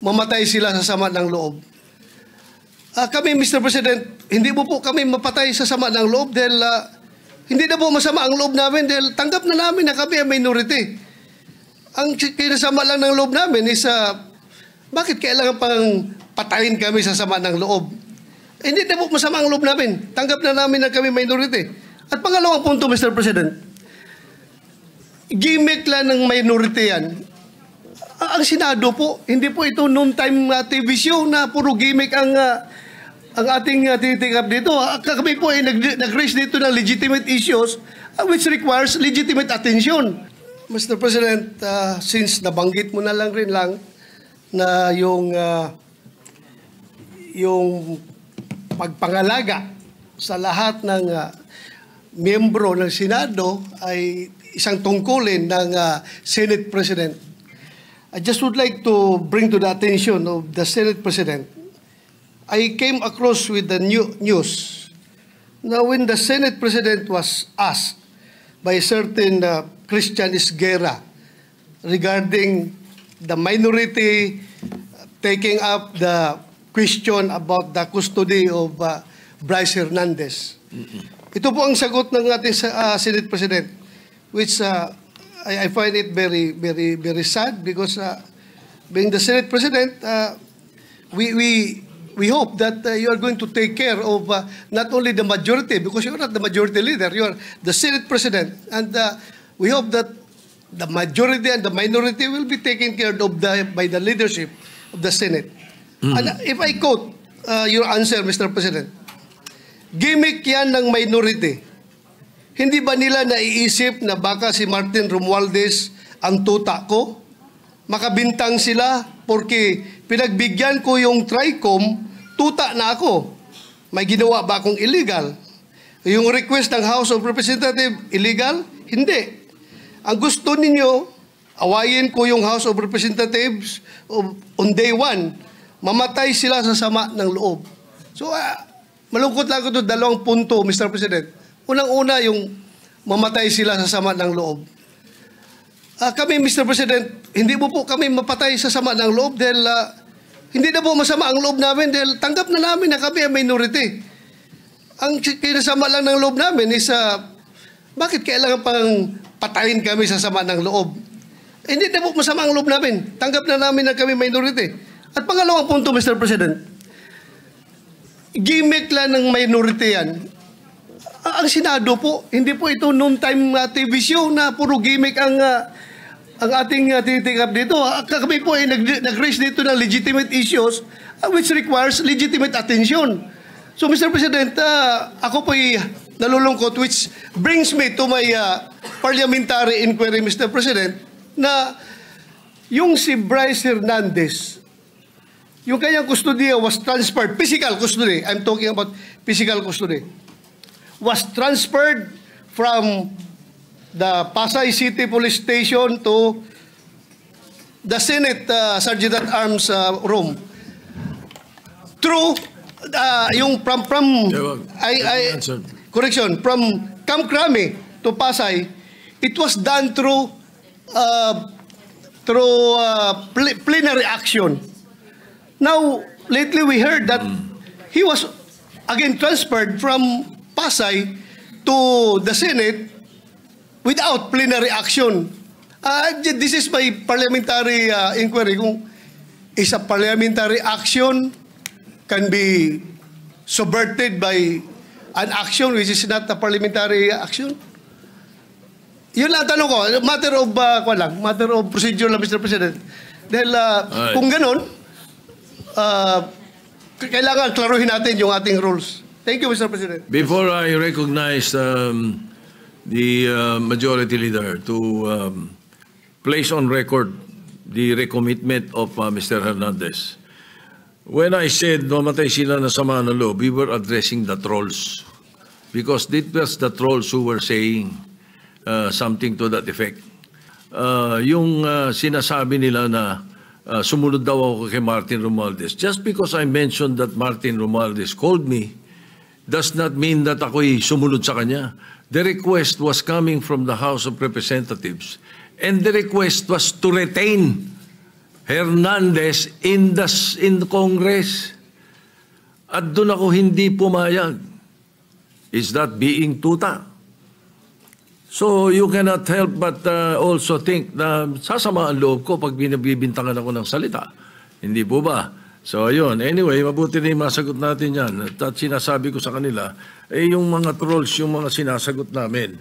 mamatay sila sa sama ng loob. Kami, Mr. President, hindi mo po kami mapatay sa sama ng loob dahil hindi na po masama ang loob namin dahil tanggap na namin na kami ang minority. Ang kinasama lang ng loob namin is bakit kailangan pang patayin kami sa sama ng loob? Hindi na po masama ang loob namin. Tanggap na namin na kami minority. At pangalawang punto, Mr. President, gimmick lang ng minority yan. Ang Senado po, hindi po ito noon-time TV show na puro gimmick ang ating titikap dito. Kami po ay nag-raise dito ng legitimate issues which requires legitimate attention. Mr. President, since nabanggit mo na lang rin na yung pagpangalaga sa lahat ng miyembro ng Senado ay isang tungkulin ng Senate President. I just would like to bring to the attention of the Senate President. I came across with the news. Now, when the Senate President was asked by a certain Christian Esguerra regarding the minority taking up the question about the custody of Bryce Hernandez. Ito po ang sagot ng ating Senate President, which I find it very, very, very sad because being the Senate President, we hope that you are going to take care of not only the majority, because you are not the majority leader, you are the Senate President, and we hope that the majority and the minority will be taken care of by the leadership of the Senate. And if I quote your answer, Mr. President, gimmick yan ng minority. Hindi ba nila naiisip na baka si Martin Romualdez ang tuta ko? Makabintang sila porque pinagbigyan ko yung TRICOM, tuta na ako. May ginawa ba akong illegal? Yung request ng House of Representatives, illegal? Hindi. Ang gusto ninyo, awayin ko yung House of Representatives on day one. Mamatay sila sa sama ng loob. So, malungkot lang ko ito, dalawang punto, Mr. President. Unang-una, yung mamatay sila sa sama ng loob. Kami, Mr. President, hindi mo po kami mapatay sa sama ng loob dahil hindi na po masama ang loob namin dahil tanggap na namin na kami ang minority. Ang kinasama lang ng loob namin is bakit kailangan pang patayin kami sa sama ng loob? Hindi na po masama ang loob namin. Tanggap na namin na kami minority. At pangalawang punto, Mr. President, gimmick lang ng minority yan. Ang Senado po, hindi po ito noon-time TV show na puro gimmick ang ating titikap dito. Kami po ay nag-raise dito ng legitimate issues which requires legitimate attention. So, Mr. President, ako po ay nalulungkot, which brings me to my parliamentary inquiry, Mr. President, na yung si Bryce Hernandez, yung kanyang custody was transferred, physical custody, I'm talking about physical custody, was transferred from the Pasay City Police Station to the Senate Sergeant at Arms room. Through yung from correction, from Camp Crame to Pasay, it was done through plenary action. Now, lately we heard that he was again transferred from Pasay to the Senate without plenary action. This is my parliamentary inquiry. Kung is a parliamentary action can be subverted by an action which is not a parliamentary action? Yun lang tanong ko. Matter of procedure lang, Mr. President. Dahil kung ganun, kailangan klaruhin natin yung ating rules. Thank you, Mr. President. Before I recognize the Majority Leader to place on record the recommitment of Mr. Hernandez, when I said mamatay sila na sama ng loob, we were addressing the trolls. Because it was the trolls who were saying something to that effect. Yung sinasabi nila na sumunod daw ako kay Martin Romualdez. Just because I mentioned that Martin Romualdez called me does not mean that ako'y sumunod sa kanya. The request was coming from the House of Representatives, and the request was to retain Hernandez in the Congress. At doon ako hindi pumayag. Is that being tuta? So you cannot help but also think na sasama ang loob ko pag binibintangan ako ng salita. Hindi po ba? So ayun, anyway, mabuti na yung masagot natin yan. At sinasabi ko sa kanila, yung mga trolls, yung mga sinasagot namin.